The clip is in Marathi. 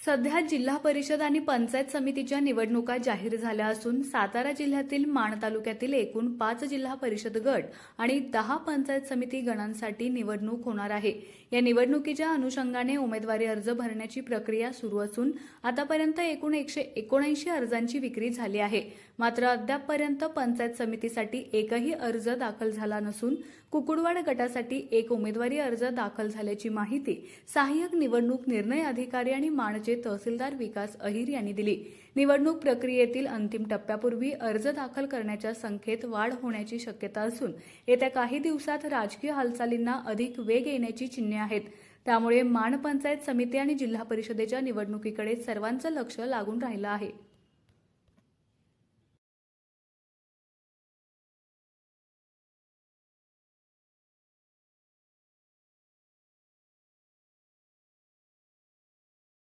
सध्या जिल्हा परिषद आणि पंचायत समितीच्या निवडणुका जाहीर झाल्या असून सातारा जिल्ह्यातील माण तालुक्यातील एकूण 5 जिल्हा परिषद गट आणि 10 पंचायत समिती गणांसाठी निवडणूक होणार आहे। या निवडणुकीच्या अनुषंगाने उमेदवारी अर्ज भरण्याची प्रक्रिया सुरू असून आतापर्यंत एकूण 179 अर्जांची विक्री झाली आहे। मात्र अद्यापपर्यंत पंचायत समितीसाठी एकही अर्ज दाखल झाला नसून कुकुडवाड गटासाठी एक उमेदवारी अर्ज दाखल झाल्याची माहिती सहाय्यक निवडणूक निर्णय अधिकारी आणि माणचे तहसीलदार विकास अहिर यांनी दिली। निवडणूक प्रक्रियेतील अंतिम टप्प्यापूर्वी अर्ज दाखल करण्याच्या संख्येत वाढ होण्याची शक्यता असून येत्या काही दिवसात राजकीय हालचालींना अधिक वेग येण्याची चिन्हे आहेत। त्यामुळे माण पंचायत समिती आणि जिल्हा परिषदेच्या निवडणुकीकडे सर्वांचं लक्ष लागून राहिलं आहे।